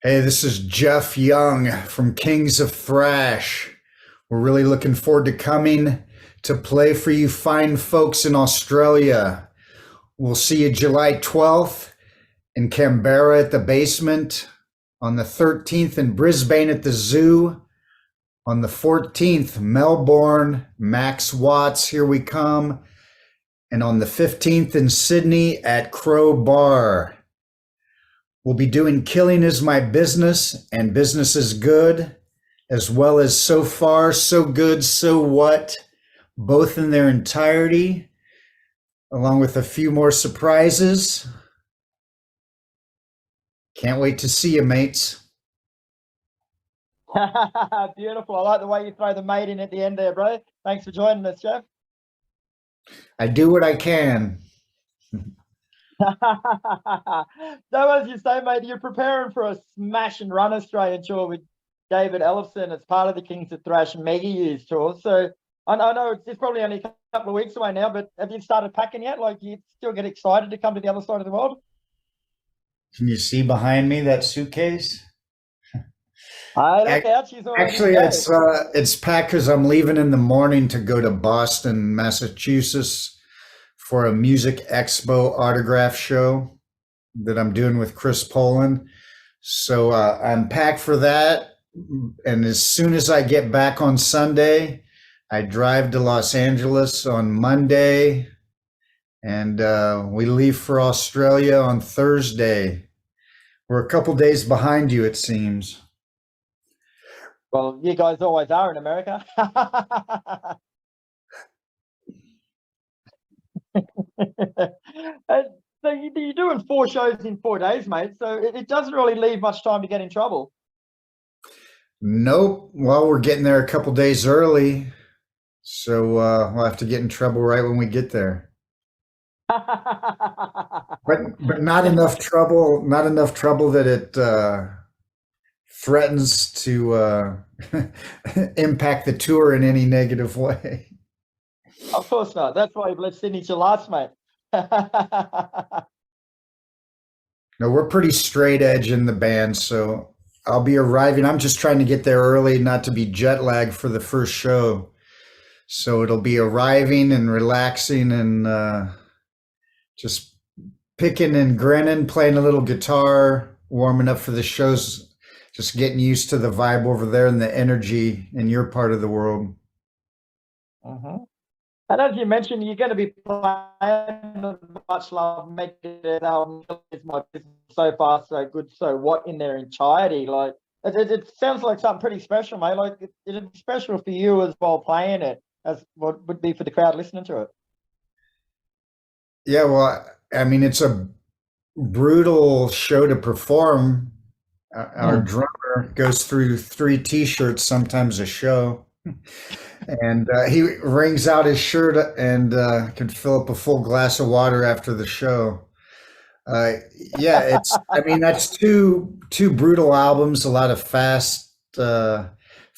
Hey, this is Jeff Young from Kings of Thrash. We're really looking forward to coming to play for you fine folks in Australia. We'll see you July 12th in Canberra at the Basement, on the 13th in Brisbane at the Zoo, on the 14th, Melbourne, Max Watts, Here We Come, and on the 15th in Sydney at Crow Bar. We'll be doing Killing Is My Business and Business Is Good, as well as So Far, So Good, So What, both in their entirety, along with a few more surprises. Can't wait to see you, mates. Beautiful. I like the way you throw the mate in at the end there, bro. Thanks for joining us, Jeff. I do what I can. So as you say, mate, you're preparing for a smash and run Australian tour with David Ellefson as part of the Kings of Thrash Mega Use tour. So I know it's probably only a couple of weeks away now, but have you started packing yet? Like, you still get excited to come to the other side of the world? Can you see behind me that suitcase? Actually, it's packed because I'm leaving in the morning to go to Boston, Massachusetts for a music expo autograph show that I'm doing with Chris Poland. So I'm packed for that. And as soon as I get back on Sunday, I drive to Los Angeles on Monday, and we leave for Australia on Thursday. We're a couple days behind you, it seems. Well, you guys always are in America. So you're doing 4 shows in 4 days, mate. So it doesn't really leave much time to get in trouble. Nope. Well, we're getting there a couple days early, so we'll have to get in trouble right when we get there. But not enough trouble. Not enough trouble that it threatens to impact the tour in any negative way. Of course not. That's why you've left Sydney to last, mate. No, we're pretty straight edge in the band, so I'll be arriving. I'm just trying to get there early, not to be jet lagged for the first show. So it'll be arriving and relaxing and just picking and grinning, playing a little guitar, warming up for the shows, just getting used to the vibe over there and the energy in your part of the world. And as you mentioned, you're going to be playing the Much Love Megadeth album, Is My Business, So Far, So Good, So What in their entirety. Like, it sounds like something pretty special, mate. Like, it'd be special for you as well playing it as what would be for the crowd listening to it. Yeah, well, I mean, it's a brutal show to perform. Our drummer goes through 3 T-shirts, sometimes a show. And he wrings out his shirt and can fill up a full glass of water after the show. I mean, that's two brutal albums, a lot of fast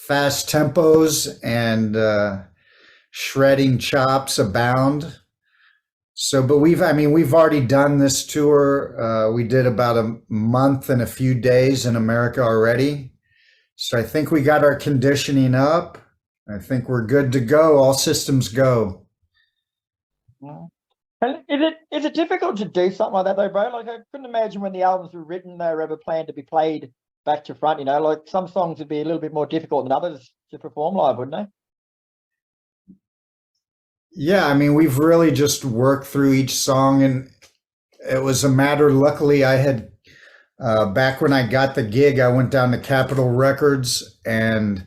tempos and shredding chops abound. So, but we've already done this tour. We did about a month and a few days in America already. So I think we got our conditioning up. I think we're good to go. All systems go. And is it difficult to do something like that though, bro? Like, I couldn't imagine when the albums were written, they were ever planned to be played back to front. You know, like some songs would be a little bit more difficult than others to perform live, wouldn't they? Yeah, I mean, we've really just worked through each song, and it was a matter. Luckily, I had back when I got the gig, I went down to Capitol Records and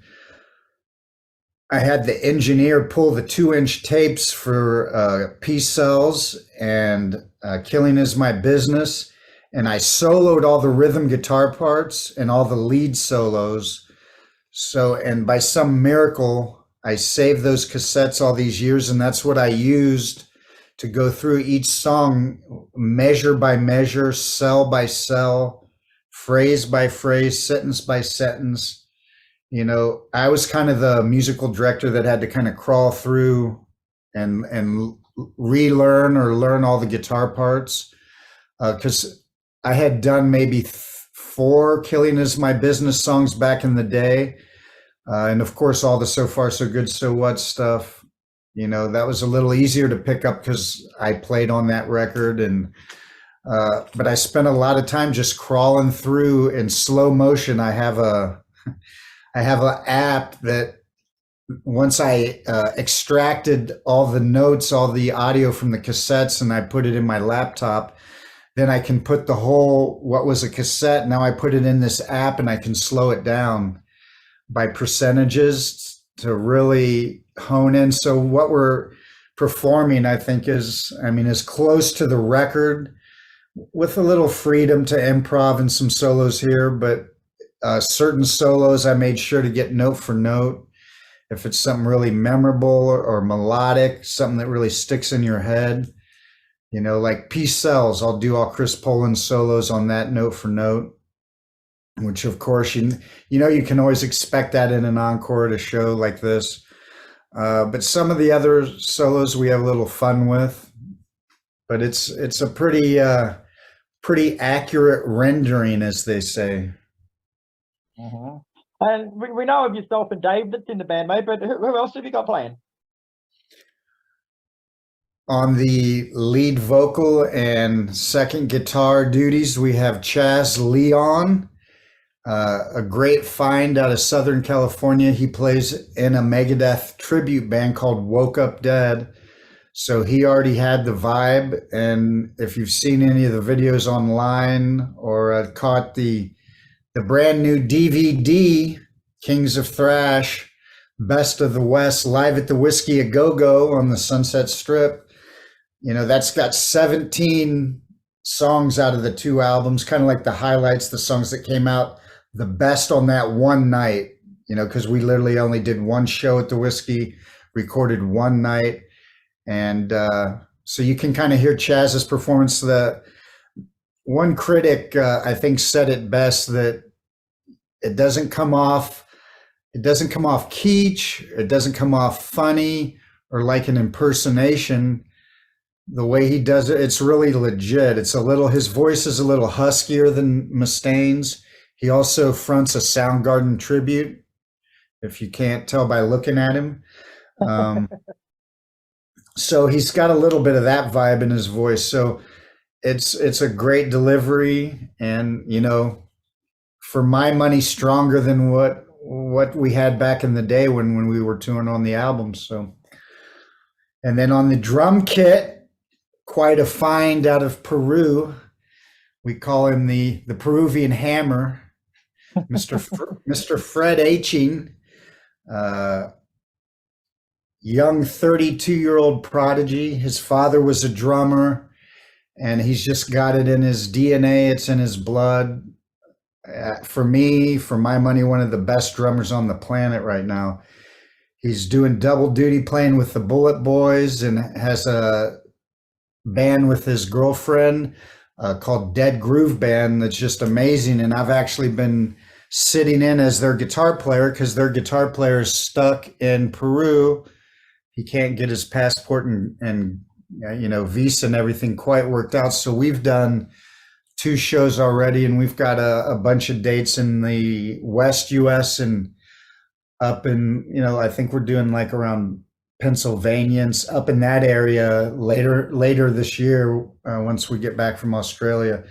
I had the engineer pull the 2-inch tapes for Peace Cells and Killing Is My Business. And I soloed all the rhythm guitar parts and all the lead solos. So, and by some miracle, I saved those cassettes all these years. And that's what I used to go through each song, measure by measure, cell by cell, phrase by phrase, sentence by sentence. You know, I was kind of the musical director that had to kind of crawl through and relearn or learn all the guitar parts because I had done maybe 4 Killing Is My Business songs back in the day. And of course, all the So Far So Good So What stuff. You know, that was a little easier to pick up because I played on that record. And but I spent a lot of time just crawling through in slow motion. I have an app that once I extracted all the notes, all the audio from the cassettes, and I put it in my laptop, then I can put the whole, what was a cassette, now I put it in this app and I can slow it down by percentages to really hone in. So what we're performing, I think, is close to the record with a little freedom to improv and some solos here, but certain solos I made sure to get note for note. If it's something really memorable or melodic, something that really sticks in your head, you know, like Peace Sells, I'll do all Chris Poland solos on that note for note, which of course, you know, you can always expect that in an encore at a show like this. But some of the other solos we have a little fun with, but it's a pretty accurate rendering, as they say. Uh-huh. And we know of yourself and Dave that's in the band, mate, but who else have you got playing? On the lead vocal and second guitar duties, we have Chaz Leon, a great find out of Southern California. He plays in a Megadeth tribute band called Woke Up Dead. So he already had the vibe. And if you've seen any of the videos online or caught the brand new DVD, Kings of Thrash, Best of the West, live at the Whiskey A Go-Go on the Sunset Strip, you know, that's got 17 songs out of the 2 albums, kind of like the highlights, the songs that came out the best on that one night, you know, because we literally only did one show at the Whiskey, recorded one night. And so you can kind of hear Chaz's performance. The one critic, I think, said it best, that it doesn't come off kitsch, it doesn't come off funny or like an impersonation. The way he does it, it's really legit. His voice is a little huskier than Mustaine's. He also fronts a Soundgarden tribute, if you can't tell by looking at him. So he's got a little bit of that vibe in his voice. So it's a great delivery, and, you know, for my money, stronger than what we had back in the day when we were touring on the album. So, and then on the drum kit, quite a find out of Peru. We call him the Peruvian Hammer, Mr. Fred Aching, young 32-year-old prodigy. His father was a drummer, and he's just got it in his DNA. It's in his blood. For me, for my money, one of the best drummers on the planet right now. He's doing double duty playing with the Bullet Boys and has a band with his girlfriend called Dead Groove Band that's just amazing. And I've actually been sitting in as their guitar player because their guitar player is stuck in Peru. He can't get his passport and you know, visa and everything quite worked out. So we've done 2 shows already, and we've got a bunch of dates in the West US and up in, you know, I think we're doing like around Pennsylvania and up in that area later this year once we get back from Australia.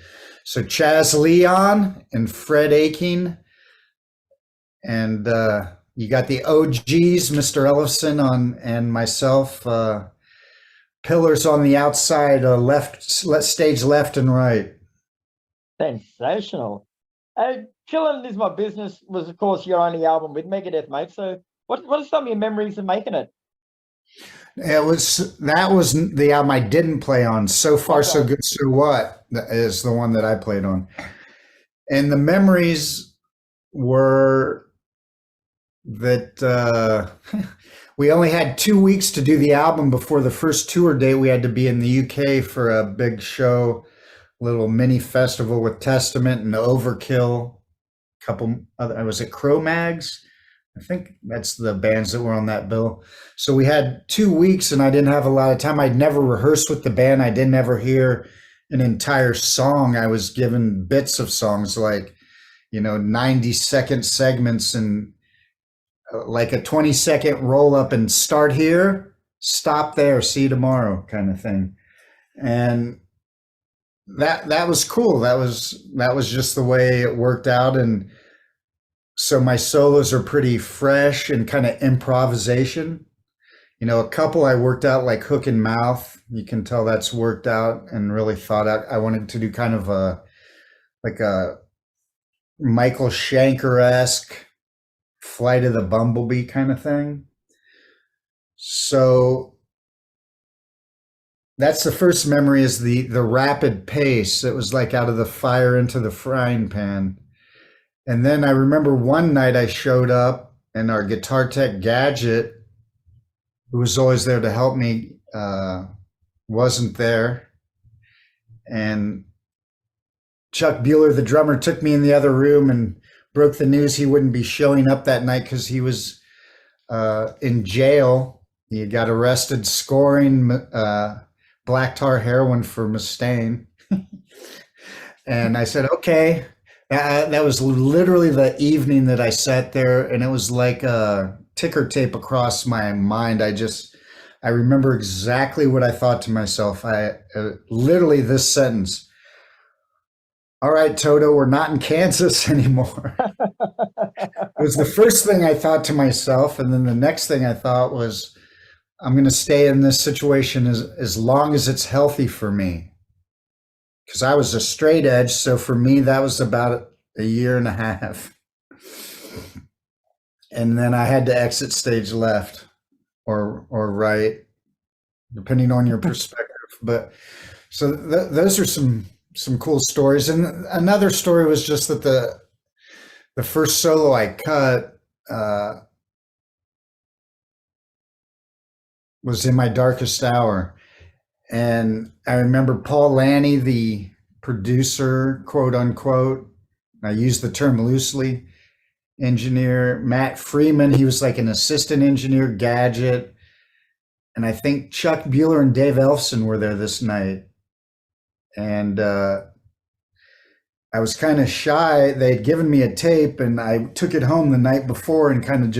So Chaz Leon and Fred Aching, and you got the OGs, Mr. Ellefson and myself, pillars on the outside, stage left and right. Sensational. Killing Is My Business was, of course, your only album with Megadeth, mate. So what are some of your memories of making it? That was the album I didn't play on. So Far So Good So What is the one that I played on. And the memories were that we only had 2 weeks to do the album before the first tour date. We had to be in the UK for a big show, little mini festival with Testament and Overkill. Couple other, was it Cro-Mags? I think that's the bands that were on that bill. So we had 2 weeks and I didn't have a lot of time. I'd never rehearsed with the band. I didn't ever hear an entire song. I was given bits of songs like 90-second segments and like a 20-second roll up and start here, stop there, see you tomorrow kind of thing. And that was cool. That was just the way it worked out. And so my solos are pretty fresh and kind of improvisation. A couple I worked out like hook and mouth. You can tell that's worked out and really thought out. I wanted to do kind of a Michael Schenker-esque Flight of the Bumblebee kind of thing. So that's the first memory, is the rapid pace. It was like out of the fire into the frying pan. And then I remember one night I showed up and our guitar tech Gadget, who was always there to help me, wasn't there. And Chuck Bueller, the drummer, took me in the other room and broke the news he wouldn't be showing up that night because he was in jail. He got arrested scoring black tar heroin for Mustaine. And I said, okay. That was literally the evening that I sat there, and it was like a ticker tape across my mind. I remember exactly what I thought to myself. Literally this sentence: all right, Toto, we're not in Kansas anymore. It was the first thing I thought to myself. And then the next thing I thought was, I'm going to stay in this situation as long as it's healthy for me. Because I was a straight edge. So for me, that was about a year and a half. And then I had to exit stage left or right, depending on your perspective. But so those are some cool stories. And another story was just that the first solo I cut was In My Darkest Hour. And I remember Paul Lanny, the producer, quote unquote, I use the term loosely, engineer, Matt Freeman, he was like an assistant engineer, Gadget. And I think Chuck Bueller and Dave Ellefson were there this night. And I was kind of shy. They had given me a tape and I took it home the night before and kind of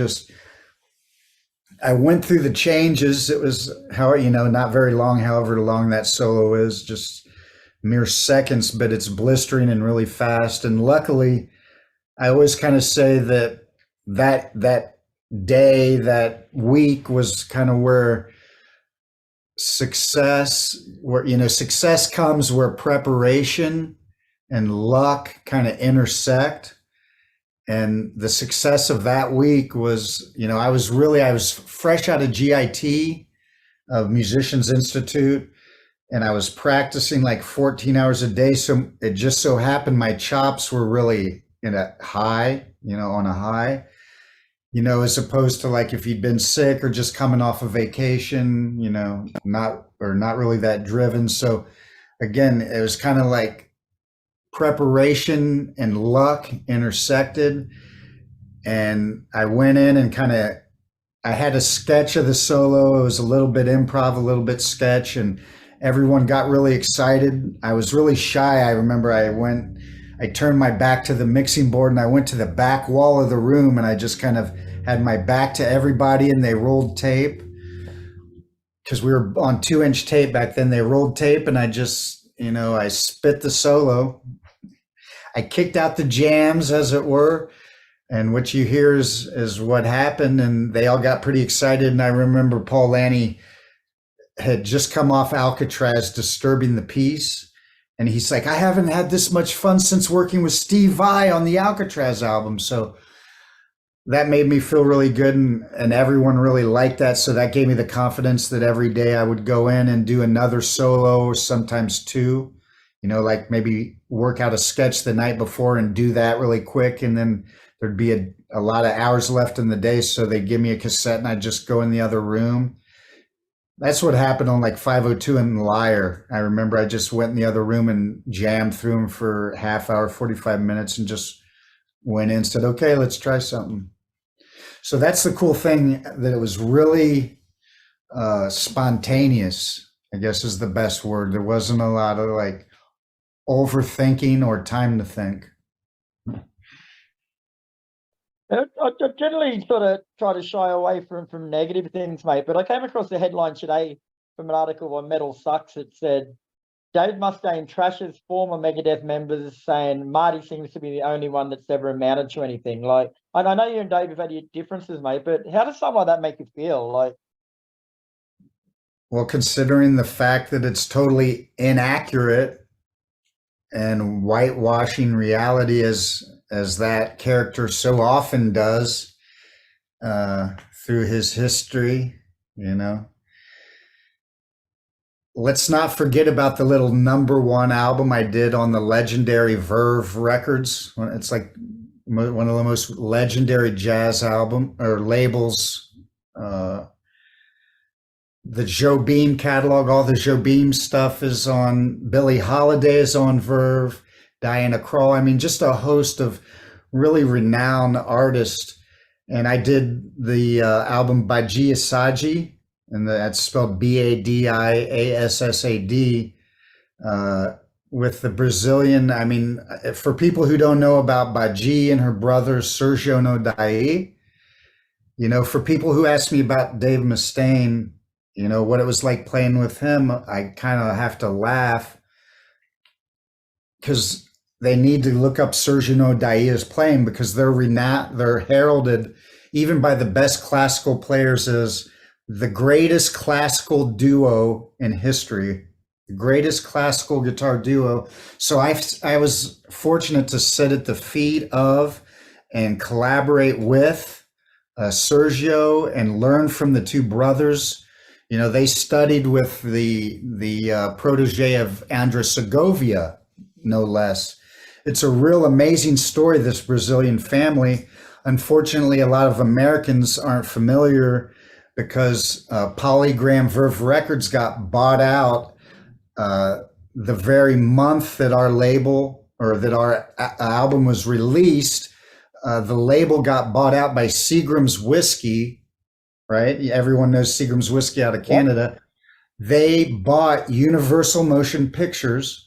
I went through the changes. It was not very long, however long that solo is, just mere seconds, but it's blistering and really fast. And luckily, I always kind of say that day, that week was kind of where success comes, where preparation and luck kind of intersect. And the success of that week was, I was fresh out of GIT, of Musicians Institute, and I was practicing like 14 hours a day. So it just so happened my chops were really on a high, as opposed to like if you'd been sick or just coming off a vacation, not really that driven. So again, it was kind of like preparation and luck intersected. And I went in and I had a sketch of the solo. It was a little bit improv, a little bit sketch, and everyone got really excited. I was really shy. I remember I turned my back to the mixing board and I went to the back wall of the room and I just kind of had my back to everybody, and they rolled tape because we were on 2-inch tape back then. They rolled tape and I just, I spit the solo. I kicked out the jams, as it were, and what you hear is what happened, and they all got pretty excited. And I remember Paul Lanny had just come off Alcatraz, Disturbing the Peace, and he's like, I haven't had this much fun since working with Steve Vai on the Alcatraz album. So that made me feel really good, and everyone really liked that. So that gave me the confidence that every day I would go in and do another solo, or sometimes two, like maybe work out a sketch the night before and do that really quick. And then there'd be a lot of hours left in the day. So they'd give me a cassette and I'd just go in the other room. That's what happened on like 502 and Liar. I remember I just went in the other room and jammed through them for half hour, 45 minutes, and just went in and said, okay, let's try something. So that's the cool thing, that it was really spontaneous, I guess is the best word. There wasn't a lot of like overthinking or time to think. I generally sort of try to shy away from negative things, mate. But I came across a headline today from an article on Metal Sucks. It said Dave Mustaine trashes former Megadeth members, saying Marty seems to be the only one that's ever amounted to anything. Like, I know you and Dave have had your differences, mate, but how does something like that make you feel? Like, Well, considering the fact that it's totally inaccurate and whitewashing reality as that character so often does through his history, you know. Let's not forget about the little #1 album I did on the legendary Verve Records. It's like one of the most legendary jazz album or labels. The Joe Beam catalog, all the Joe Beam stuff is on. Billie Holiday is on Verve. Diana Krall. I mean, just a host of really renowned artists. And I did the album Baji Assaji, and that's spelled Badiassad, with the Brazilian. I mean, for people who don't know about Baji and her brother Sergio Nodai, you know, for people who ask me about Dave Mustaine, you know, what it was like playing with him, I kind of have to laugh because they need to look up Sergio Nodai's playing, because they're heralded even by the best classical players as the greatest classical duo in history, the greatest classical guitar duo. So I was fortunate to sit at the feet of and collaborate with Sergio and learn from the two brothers. You know, they studied with the protege of Andres Segovia, no less. It's a real amazing story, this Brazilian family. Unfortunately, a lot of Americans aren't familiar because Polygram Verve Records got bought out the very month that our label or that our album was released. The label got bought out by Seagram's Whiskey, right? Everyone knows Seagram's Whiskey out of Canada. They bought Universal Motion Pictures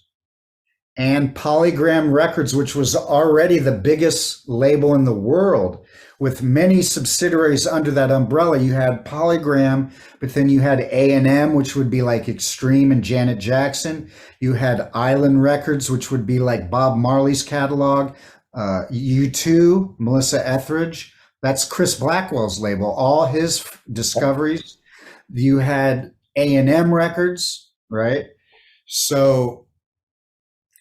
and Polygram Records, which was already the biggest label in the world, with many subsidiaries under that umbrella. You had Polygram, but then you had A&M, which would be like Extreme and Janet Jackson. You had Island Records, which would be like Bob Marley's catalog. U2, Melissa Etheridge, that's Chris Blackwell's label, all his discoveries. You had A&M Records, right? So,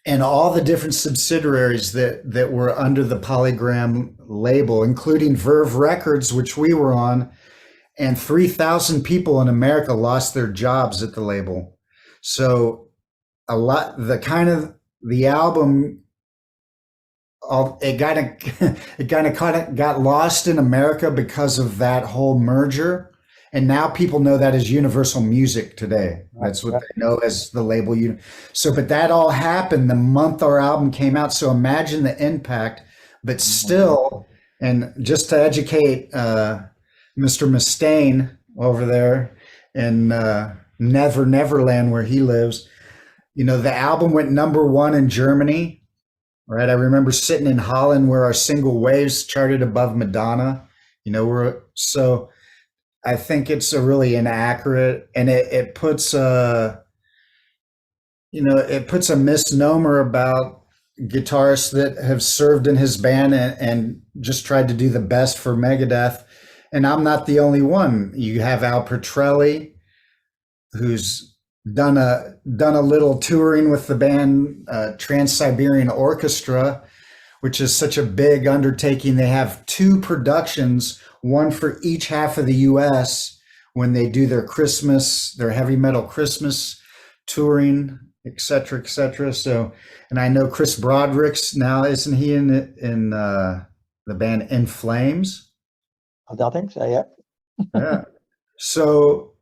and all the different subsidiaries that were under the Polygram label, including Verve Records, which we were on, and 3,000 people in America lost their jobs at the label. So the album, it kind of got lost in America because of that whole merger. And now people know that as Universal Music today. That's what they know as the label. So, but that all happened the month our album came out. So imagine the impact, but still, and just to educate Mr. Mustaine over there in Neverland, where he lives, you know, the album went #1 in Germany, right? I remember sitting in Holland where our single Waves charted above Madonna, you know, I think it's a really inaccurate, and it puts a misnomer about guitarists that have served in his band and just tried to do the best for Megadeth. And I'm not the only one. You have Al Petrelli, who's done a little touring with the band Trans-Siberian Orchestra, which is such a big undertaking. They have 2 productions, one for each half of the US when they do their heavy metal Christmas touring, et cetera, et cetera. So, and I know Chris Broderick's now, isn't he in the band In Flames? I think so, yeah. Yeah. So,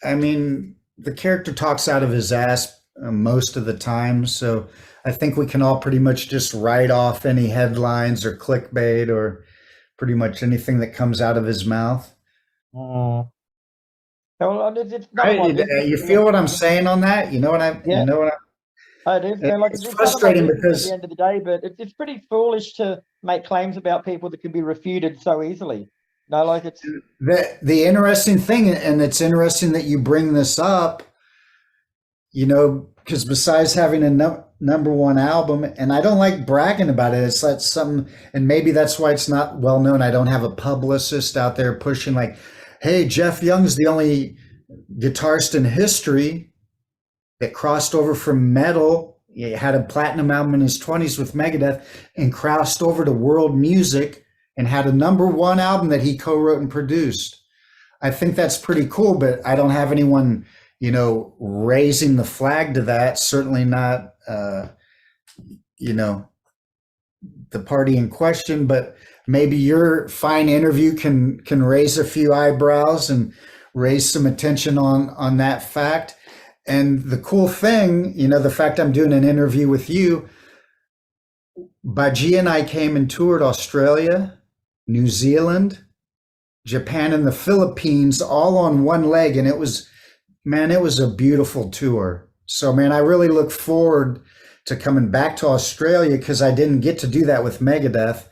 I mean, the character talks out of his ass most of the time. So I think we can all pretty much just write off any headlines or clickbait or pretty much anything that comes out of his mouth. Well, Right? You feel what I'm saying on that? You know what I? Yeah. You know what It is. And like, It's it's kind of like frustrating business at because the end of the day, but it's pretty foolish to make claims about people that can be refuted so easily. No, like it's the interesting thing, and it's interesting that you bring this up, because besides having a number one album, and I don't like bragging about it, it's like something, and maybe that's why it's not well known. I don't have a publicist out there pushing like, hey, Jeff Young's the only guitarist in history that crossed over from metal. He had a platinum album in his 20s with Megadeth and crossed over to world music and had a number one album that he co-wrote and produced. I think that's pretty cool, but I don't have anyone, raising the flag to that. Certainly not, the party in question, but maybe your fine interview can raise a few eyebrows and raise some attention on that fact. And the cool thing, the fact I'm doing an interview with you, Baji and I came and toured Australia, New Zealand, Japan, and the Philippines all on one leg. And it was a beautiful tour. So, man, I really look forward to coming back to Australia because I didn't get to do that with Megadeth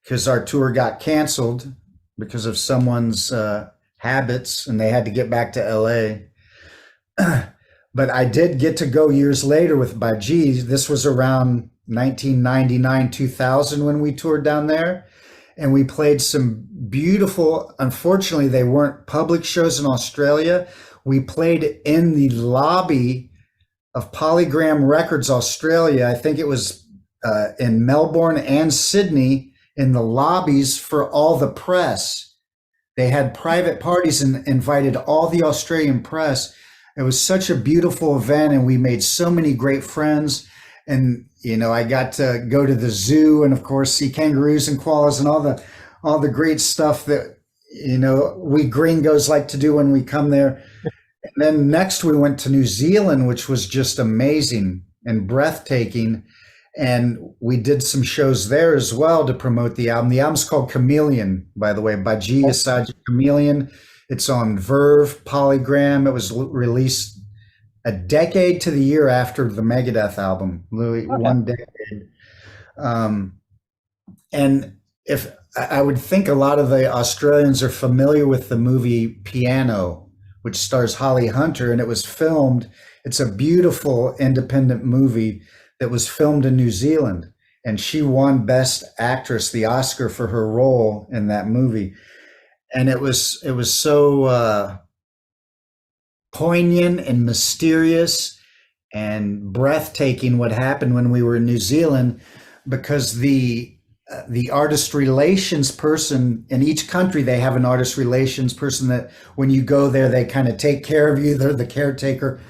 because our tour got canceled because of someone's habits and they had to get back to LA. But I did get to go years later with Baji. This was around 1999, 2000 when we toured down there. And we played some beautiful, unfortunately, they weren't public shows in Australia. We played in the lobby of Polygram Records Australia. I think it was in Melbourne and Sydney in the lobbies for all the press. They had private parties and invited all the Australian press. It was such a beautiful event and we made so many great friends. And, I got to go to the zoo and of course see kangaroos and koalas and all the great stuff that, we gringos like to do when we come there. And then next we went to New Zealand, which was just amazing and breathtaking. And we did some shows there as well to promote the album. The album's called Chameleon, by the way, Baji Asaj Chameleon. It's on Verve, Polygram. It was released a decade to the year after the Megadeth album, literally one decade. And if I would think a lot of the Australians are familiar with the movie Piano, which stars Holly Hunter, and it was filmed. It's a beautiful independent movie that was filmed in New Zealand, and she won Best Actress, the Oscar, for her role in that movie. And it was so poignant and mysterious and breathtaking what happened when we were in New Zealand, because the artist relations person in each country, they have an artist relations person that when you go there, they kind of take care of you. They're the caretaker.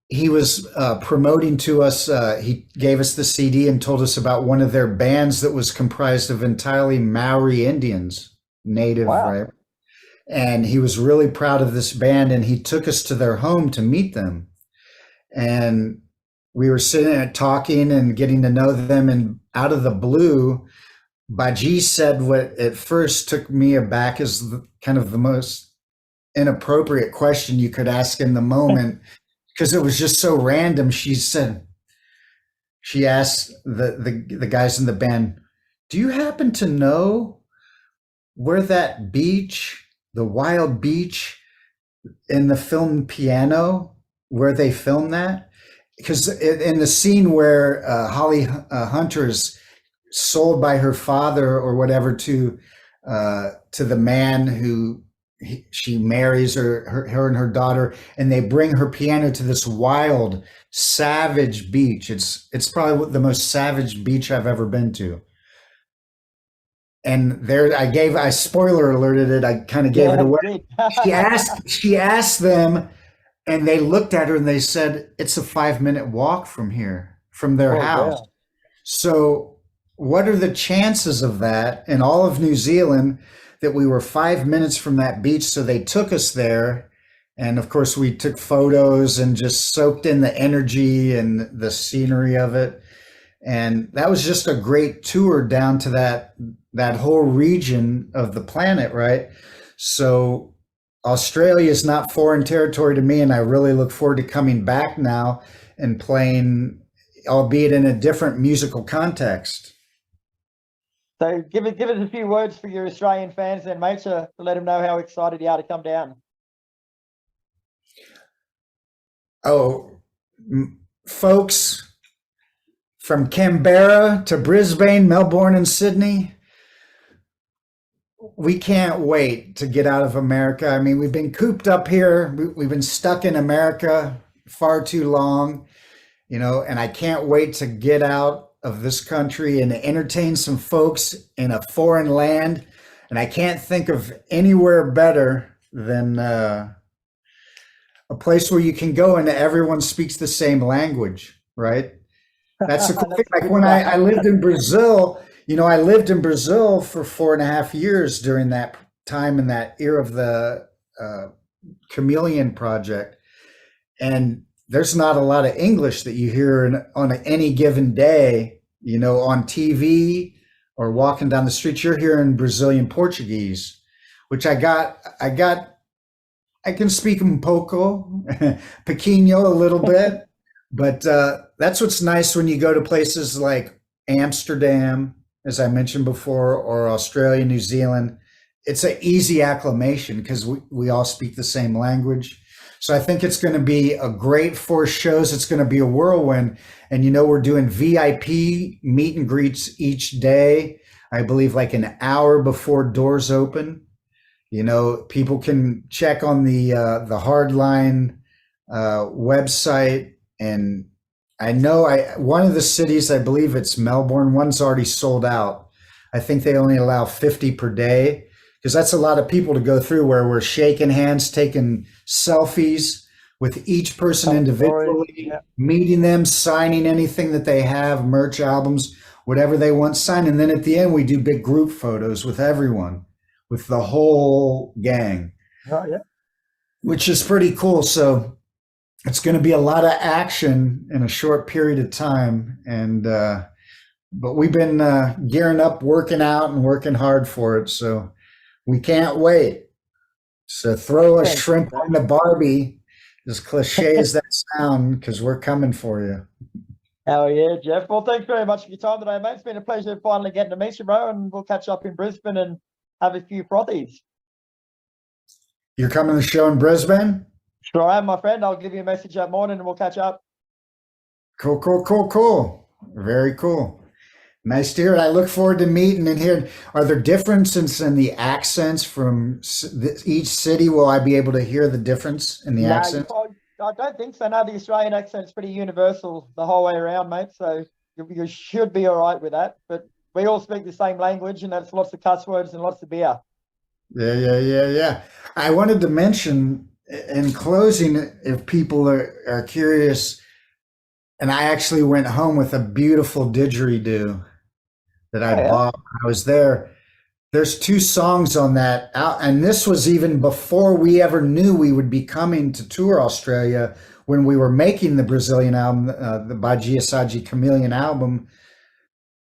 He was promoting to us. He gave us the CD and told us about one of their bands that was comprised of entirely Maori Indians, native, right? And he was really proud of this band, and he took us to their home to meet them. And we were sitting there talking and getting to know them, and out of the blue, Baji said what at first took me aback as kind of the most inappropriate question you could ask in the moment, because it was just so random. She asked the guys in the band, "Do you happen to know where that beach, the wild beach in the film Piano, where they filmed that?" Because in the scene where Holly Hunter is sold by her father or whatever to the man who she marries, her and her daughter, and they bring her piano to this wild, savage beach. It's probably the most savage beach I've ever been to. And there, I spoiler alerted it. I kind of gave it away. She asked them, and they looked at her and they said, "It's a 5-minute walk from here, from their house." Yeah. So what are the chances of that in all of New Zealand, that we were 5 minutes from that beach? So they took us there. And of course we took photos and just soaked in the energy and the scenery of it. And that was just a great tour down to that whole region of the planet, right? So Australia is not foreign territory to me, and I really look forward to coming back now and playing, albeit in a different musical context. So give us a few words for your Australian fans then, mate, to let them know how excited you are to come down. Oh, folks, from Canberra to Brisbane, Melbourne, and Sydney, we can't wait to get out of America. I mean, we've been cooped up here. We've been stuck in America far too long, and I can't wait to get out of this country and entertain some folks in a foreign land. And I can't think of anywhere better than a place where you can go and everyone speaks the same language, right? That's the cool thing. Like when I lived in Brazil, I lived in Brazil for 4.5 years during that time in that era of the Chameleon Project. And there's not a lot of English that you hear on any given day, on TV or walking down the street. You're hearing Brazilian Portuguese, which I can speak un pouco, pequeno a little bit, but that's what's nice when you go to places like Amsterdam, as I mentioned before, or Australia, New Zealand. It's an easy acclimation because we all speak the same language. So I think it's going to be a great 4 shows. It's going to be a whirlwind. And we're doing VIP meet and greets each day. I believe like an hour before doors open. People can check on the Hardline website. And I know one of the cities, I believe it's Melbourne, one's already sold out. I think they only allow 50 per day because that's a lot of people to go through where we're shaking hands, taking selfies with each person individually, meeting them, signing anything that they have, merch, albums, whatever they want signed. And then at the end, we do big group photos with everyone, with the whole gang, which is pretty cool. So it's going to be a lot of action in a short period of time. And, but we've been gearing up, working out and working hard for it. So we can't wait. So throw a shrimp on the Barbie, as cliche as that sound, because we're coming for you. Hell yeah, Jeff. Well, thanks very much for your time today, mate. It's been a pleasure finally getting to meet you, bro. And we'll catch up in Brisbane and have a few frothies. You're coming to the show in Brisbane? Sure I am, my friend. I'll give you a message that morning and we'll catch up. Cool. Very cool. Nice to hear it. I look forward to meeting and hearing. Are there differences in the accents from each city? Will I be able to hear the difference in the accent? I don't think so. No, the Australian accent's pretty universal the whole way around, mate. So you should be all right with that. But we all speak the same language, and that's lots of cuss words and lots of beer. Yeah. I wanted to mention in closing, if people are curious, and I actually went home with a beautiful didgeridoo that I bought when I was there. There's 2 songs on that out, and this was even before we ever knew we would be coming to tour Australia when we were making the Brazilian album, the Badia Sagi Chameleon album.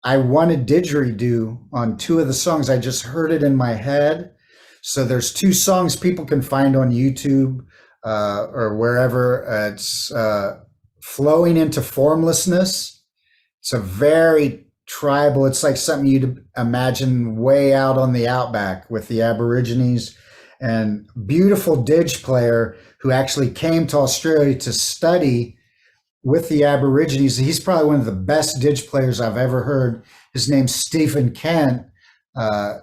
I wanted didgeridoo on 2 of the songs. I just heard it in my head. So there's 2 songs people can find on YouTube or wherever. It's Flowing into Formlessness. It's a very tribal, it's like something you'd imagine way out on the outback with the Aborigines, and beautiful didge player who actually came to Australia to study with the Aborigines. He's probably one of the best didge players I've ever heard. His name's Stephen Kent,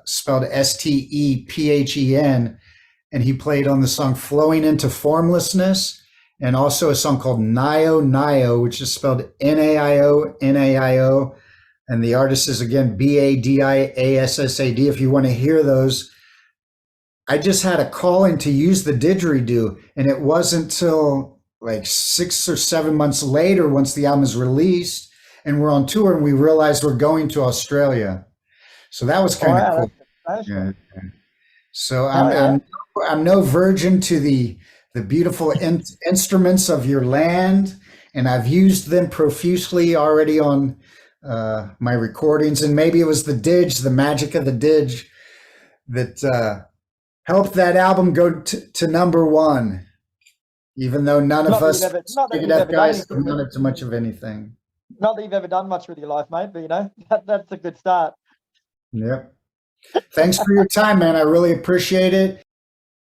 spelled Stephen, and he played on the song Flowing into Formlessness, and also a song called Nio Nio, which is spelled Naio. And the artist is, again, Badiassad. If you want to hear those, I just had a calling to use the didgeridoo. And it wasn't till like 6 or 7 months later, once the album is released and we're on tour, and we realized we're going to Australia. So that was kind of cool. Yeah. So I'm no virgin to the beautiful instruments of your land. And I've used them profusely already on my recordings, and maybe it was the magic of the didge that helped that album go to number one, even though none of us not that you've Megadeth ever done guys anything, have done it too much of anything. not that you've ever done much with your life, mate, but you know, that's a good start. Yep. Thanks for your time, man. I really appreciate it.